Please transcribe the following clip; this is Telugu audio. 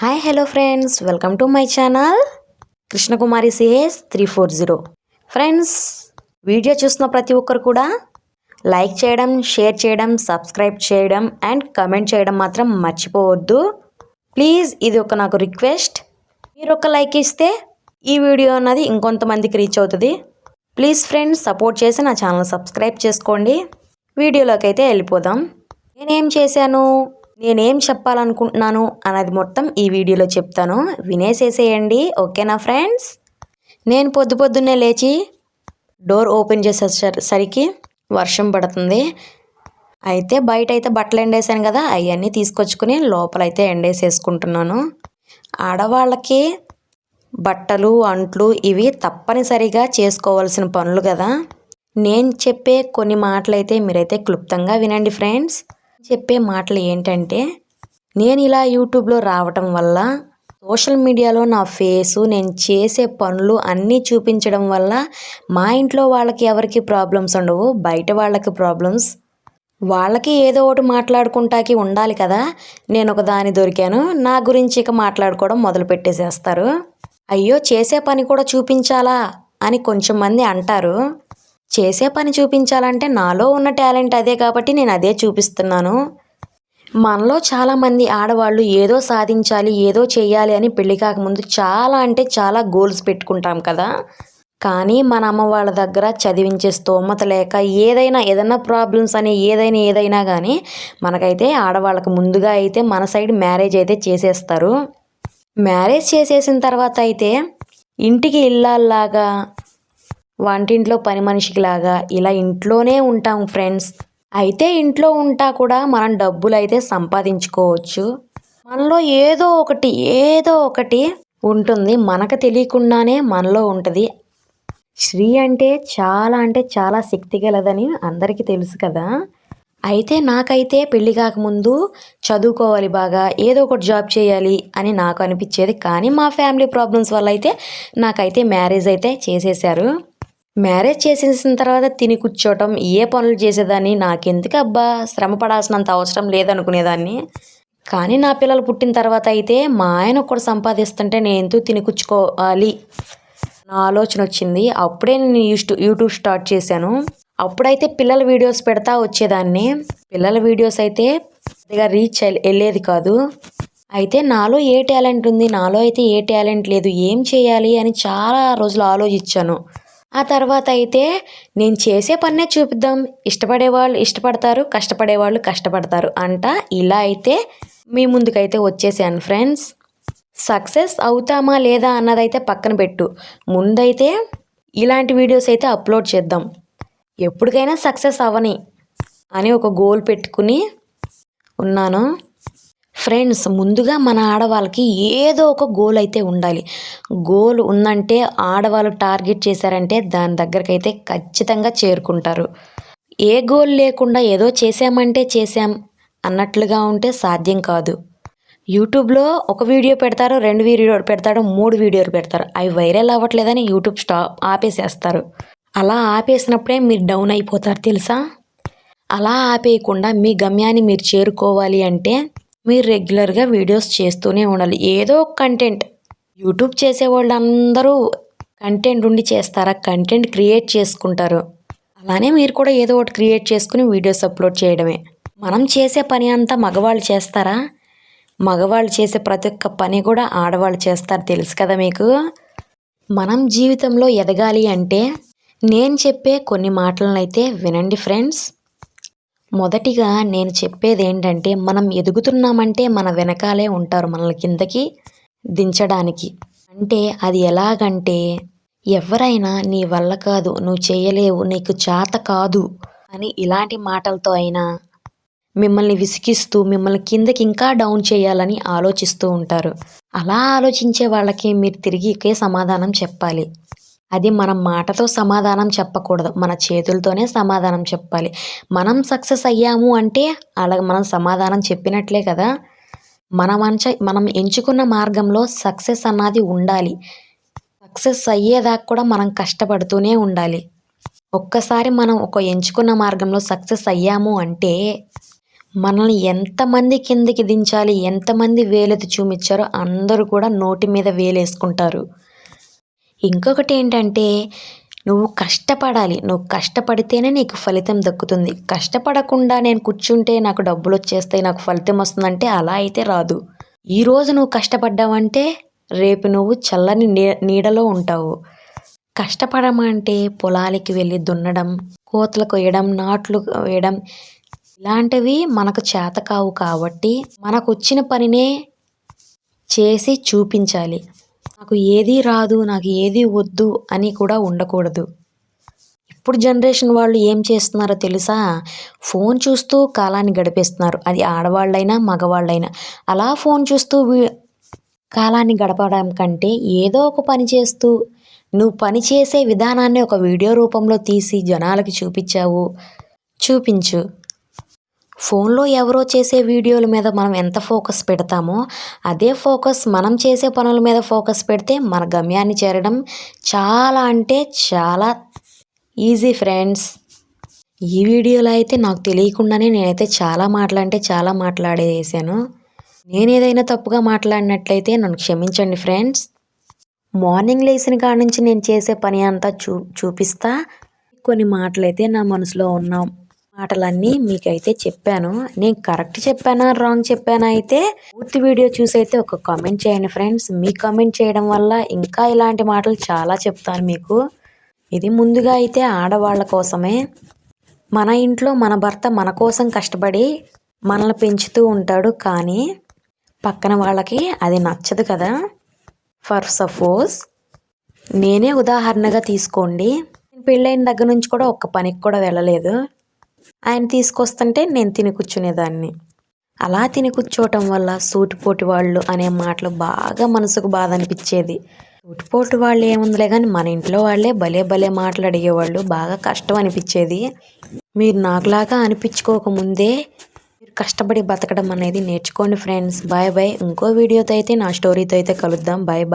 Hi hello friends, welcome to my channel Krishnakumari CS 340. Friends, video చూస్తున్న ప్రతి ఒక్కరు కూడా లైక్ చేయడం, షేర్ చేయడం, సబ్స్క్రైబ్ చేయడం అండ్ కమెంట్ చేయడం మాత్రం మర్చిపోవద్దు ప్లీజ్. ఇది నాకు రిక్వెస్ట్. మీరు ఒక లైక్ ఇస్తే ఈ వీడియో అన్నది ఇంకొంతమందికి రీచ్ అవుతుంది. ప్లీజ్ ఫ్రెండ్స్, సపోర్ట్ చేసి నా ఛానల్ సబ్స్క్రైబ్ చేసుకోండి. వీడియోలోకి అయితే వెళ్ళిపోదాం. నేనేం చేశాను, నేనేం చెప్పాలనుకుంటున్నాను అన్నది మొత్తం ఈ వీడియోలో చెప్తాను, వినేసేసేయండి. ఓకేనా ఫ్రెండ్స్? నేను పొద్దున్నే లేచి డోర్ ఓపెన్ చేసేసరికి వర్షం పడుతుంది. అయితే బయట అయితే బట్టలు ఎండేసాను కదా, అవన్నీ తీసుకొచ్చుకుని లోపలైతే ఎండేసేసుకుంటున్నాను. ఆడవాళ్ళకి బట్టలు, అంట్లు ఇవి తప్పనిసరిగా చేసుకోవాల్సిన పనులు కదా. నేను చెప్పే కొన్ని మాటలైతే మీరైతే క్లుప్తంగా వినండి ఫ్రెండ్స్. చెప్పే మాటలు ఏంటంటే, నేను ఇలా యూట్యూబ్లో రావటం వల్ల, సోషల్ మీడియాలో నా ఫేసు, నేను చేసే పనులు అన్నీ చూపించడం వల్ల మా ఇంట్లో వాళ్ళకి ఎవరికి ప్రాబ్లమ్స్ ఉండవు, బయట వాళ్ళకి ప్రాబ్లమ్స్. వాళ్ళకి ఏదో ఒకటి మాట్లాడుకుంటాకి ఉండాలి కదా. నేను ఒక దాని దొరికాను, నా గురించి ఇక మాట్లాడుకోవడం మొదలు పెట్టేసేస్తారు. అయ్యో, చేసే పని కూడా చూపించాలా అని కొంచెం మంది అంటారు. చేసే పని చూపించాలంటే నాలో ఉన్న టాలెంట్ అదే కాబట్టి నేను అదే చూపిస్తున్నాను. మనలో చాలామంది ఆడవాళ్ళు ఏదో సాధించాలి, ఏదో చేయాలి అని పెళ్లి కాకముందు చాలా అంటే చాలా గోల్స్ పెట్టుకుంటాం కదా. కానీ మన అమ్మ వాళ్ళ దగ్గర చదివించే స్తోమత లేక ఏదైనా ప్రాబ్లమ్స్ అని ఏదైనా కానీ మనకైతే ఆడవాళ్ళకి ముందుగా అయితే మన సైడ్ మ్యారేజ్ అయితే చేసేస్తారు. మ్యారేజ్ చేసేసిన తర్వాత అయితే ఇంటికి ఇల్లాల్లాగా, వంటింట్లో పని మనిషికిలాగా ఇలా ఇంట్లోనే ఉంటాం ఫ్రెండ్స్. అయితే ఇంట్లో ఉంటా కూడా మనం డబ్బులు అయితే సంపాదించుకోవచ్చు. మనలో ఏదో ఒకటి ఉంటుంది, మనకు తెలియకుండానే మనలో ఉంటుంది. స్త్రీ అంటే చాలా శక్తి గలదని అందరికీ తెలుసు కదా. అయితే నాకైతే పెళ్ళి కాకముందు చదువుకోవాలి, బాగా ఏదో ఒకటి జాబ్ చేయాలి అని నాకు అనిపించేది. కానీ మా ఫ్యామిలీ ప్రాబ్లమ్స్ వల్ల అయితే నాకైతే మ్యారేజ్ అయితే చేసేసారు. మ్యారేజ్ చేసేసిన తర్వాత తిని కూర్చోవటం, ఏ పనులు చేసేదాన్ని, నాకెందుకు అబ్బా శ్రమ పడాల్సినంత అవసరం లేదనుకునేదాన్ని. కానీ నా పిల్లలు పుట్టిన తర్వాత అయితే మా ఆయన ఒక్కడు సంపాదిస్తుంటే నేను ఎందుకు తిని కూర్చుకోవాలి నా ఆలోచన వచ్చింది. అప్పుడే నేను యూట్యూబ్ స్టార్ట్ చేశాను. అప్పుడైతే పిల్లల వీడియోస్ పెడతా వచ్చేదాన్ని. పిల్లల వీడియోస్ అయితే పెద్దగా రీచ్ వెళ్ళేది కాదు. అయితే నాలో ఏ టాలెంట్ ఉంది, నాలో అయితే ఏ టాలెంట్ లేదు, ఏం చేయాలి అని చాలా రోజులు ఆలోచించాను. ఆ తర్వాత అయితే నేను చేసే పన్నే చూపిద్దాం, ఇష్టపడేవాళ్ళు ఇష్టపడతారు, కష్టపడేవాళ్ళు కష్టపడతారు అంట. ఇలా అయితే మీ ముందుకైతే వచ్చేసాను ఫ్రెండ్స్. సక్సెస్ అవుతామా లేదా అన్నదైతే పక్కన పెట్టు, ముందైతే ఇలాంటి వీడియోస్ అయితే అప్లోడ్ చేద్దాం. ఎప్పటికైనా సక్సెస్ అవ్వని అని ఒక గోల్ పెట్టుకుని ఉన్నాను ఫ్రెండ్స్. ముందుగా మన ఆడవాళ్ళకి ఏదో ఒక గోల్ అయితే ఉండాలి. గోల్ ఉందంటే ఆడవాళ్ళు టార్గెట్ చేశారంటే దాని దగ్గరికి అయితే ఖచ్చితంగా చేరుకుంటారు. ఏ గోల్ లేకుండా ఏదో చేసామంటే చేసాం అన్నట్లుగా ఉంటే సాధ్యం కాదు. యూట్యూబ్లో ఒక వీడియో పెడతారు, 2 వీడియోలు పెడతారు, 3 వీడియోలు పెడతారు. అవి వైరల్ అవ్వట్లేదని యూట్యూబ్ ఆపేసేస్తారు. అలా ఆపేసినప్పుడే మీరు డౌన్ అయిపోతారు తెలుసా. అలా ఆపేయకుండా మీ గమ్యాన్ని మీరు చేరుకోవాలి అంటే మీరు రెగ్యులర్గా వీడియోస్ చేస్తూనే ఉండాలి. ఏదో ఒక కంటెంట్. యూట్యూబ్ చేసేవాళ్ళు అందరూ కంటెంట్ ఉండి చేస్తారా? కంటెంట్ క్రియేట్ చేసుకుంటారు. అలానే మీరు కూడా ఏదో ఒకటి క్రియేట్ చేసుకుని వీడియోస్ అప్లోడ్ చేయడమే. మనం చేసే పని అంతా మగవాళ్ళు చేస్తారా? మగవాళ్ళు చేసే ప్రతి ఒక్క పని కూడా ఆడవాళ్ళు చేస్తారు, తెలుసు కదా మీకు. మనం జీవితంలో ఎదగాలి అంటే నేను చెప్పే కొన్ని మాటలను అయితే వినండి ఫ్రెండ్స్. మొదటిగా నేను చెప్పేది ఏంటంటే, మనం ఎదుగుతున్నామంటే మన వెనకాలే ఉంటారు మనల్ని కిందకి దించడానికి. అంటే అది ఎలాగంటే, ఎవరైనా నీ వల్ల కాదు, నువ్వు చేయలేవు, నీకు చేత కాదు అని ఇలాంటి మాటలతో అయినా మిమ్మల్ని విసిగిస్తూ మిమ్మల్ని కిందకి ఇంకా డౌన్ చేయాలని ఆలోచిస్తూ ఉంటారు. అలా ఆలోచించే వాళ్ళకి మీరు తిరిగి ఒకే సమాధానం చెప్పాలి. అది మనం మాటతో సమాధానం చెప్పకూడదు, మన చేతులతోనే సమాధానం చెప్పాలి. మనం సక్సెస్ అయ్యాము అంటే అలాగ మనం సమాధానం చెప్పినట్లే కదా. మనం ఎంచుకున్న మార్గంలో సక్సెస్ అన్నది ఉండాలి. సక్సెస్ అయ్యేదాకా కూడా మనం కష్టపడుతూనే ఉండాలి. ఒక్కసారి మనం ఒక ఎంచుకున్న మార్గంలో సక్సెస్ అయ్యాము అంటే మనల్ని ఎంతమంది కిందికి దించాలి, ఎంతమంది వేలెత్తి చూపించారో అందరూ కూడా నోటి మీద వేలేసుకుంటారు. ఇంకొకటి ఏంటంటే నువ్వు కష్టపడాలి. నువ్వు కష్టపడితేనే నీకు ఫలితం దక్కుతుంది. కష్టపడకుండా నేను కూర్చుంటే నాకు డబ్బులు వచ్చేస్తాయి, నాకు ఫలితం వస్తుందంటే అలా అయితే రాదు. ఈరోజు నువ్వు కష్టపడ్డావంటే రేపు నువ్వు చల్లని నీడలో ఉంటావు. కష్టపడమంటే పొలాలకి వెళ్ళి దున్నడం, కోతలు కొయ్యడం, నాట్లు వేయడం ఇలాంటివి మనకు చేత కావు కాబట్టి మనకు వచ్చిన పనినే చేసి చూపించాలి. నాకు ఏదీ రాదు, నాకు ఏదీ వద్దు అని కూడా ఉండకూడదు. ఇప్పుడు జనరేషన్ వాళ్ళు ఏం చేస్తున్నారో తెలుసా? ఫోన్ చూస్తూ కాలాన్ని గడిపేస్తున్నారు. అది ఆడవాళ్ళైనా మగవాళ్ళైనా. అలా ఫోన్ చూస్తూ కాలాన్ని గడపడం కంటే ఏదో ఒక పని చేస్తూ నువ్వు పని చేసే విధానాన్ని ఒక వీడియో రూపంలో తీసి జనాలకి చూపించు. ఫోన్లో ఎవరో చేసే వీడియోల మీద మనం ఎంత ఫోకస్ పెడతామో అదే ఫోకస్ మనం చేసే పనుల మీద ఫోకస్ పెడితే మన గమ్యాన్ని చేరడం చాలా అంటే చాలా ఈజీ ఫ్రెండ్స్. ఈ వీడియోలో అయితే నాకు తెలియకుండానే నేనైతే చాలా మాట్లాడేసాను. నేను ఏదైనా తప్పుగా మాట్లాడినట్లయితే నన్ను క్షమించండి ఫ్రెండ్స్. మార్నింగ్ లేచిన కాడ నుంచి నేను చేసే పని అంతా చూపిస్తా. కొన్ని మాటలైతే నా మనసులో ఉన్న మాటలన్నీ మీకైతే చెప్పాను. నేను కరెక్ట్ చెప్పానా రాంగ్ చెప్పానా అయితే పూర్తి వీడియో చూసి అయితే ఒక కామెంట్ చేయండి ఫ్రెండ్స్. మీ కామెంట్ చేయడం వల్ల ఇంకా ఇలాంటి మాటలు చాలా చెప్తాను మీకు. ఇది ముందుగా అయితే ఆడవాళ్ళ కోసమే. మన ఇంట్లో మన భర్త మన కోసం కష్టపడి మనల్ని పెంచుతూ ఉంటాడు, కానీ పక్కన వాళ్ళకి అది నచ్చదు కదా. ఫర్ సపోజ్ నేనే ఉదాహరణగా తీసుకోండి. పెళ్ళైన దగ్గర నుంచి కూడా ఒక్క పనికి కూడా వెళ్ళలేదు. ఆయన తీసుకొస్తుంటే నేను తిని కూర్చునేదాన్ని. అలా తిని కూర్చోవటం వల్ల సూటిపోటి వాళ్ళు అనే మాటలు బాగా మనసుకు బాధ అనిపించేది. సూటిపోటి వాళ్ళు ఏముందిలే కానీ మన ఇంట్లో వాళ్ళే భలే మాటలు అడిగేవాళ్ళు. బాగా కష్టం అనిపించేది. మీరు నాకులాగా అనిపించుకోకముందే మీరు కష్టపడి బతకడం అనేది నేర్చుకోండి ఫ్రెండ్స్. బాయ్. ఇంకో వీడియోతో అయితే నా స్టోరీతో అయితే కలుద్దాం. బాయ్.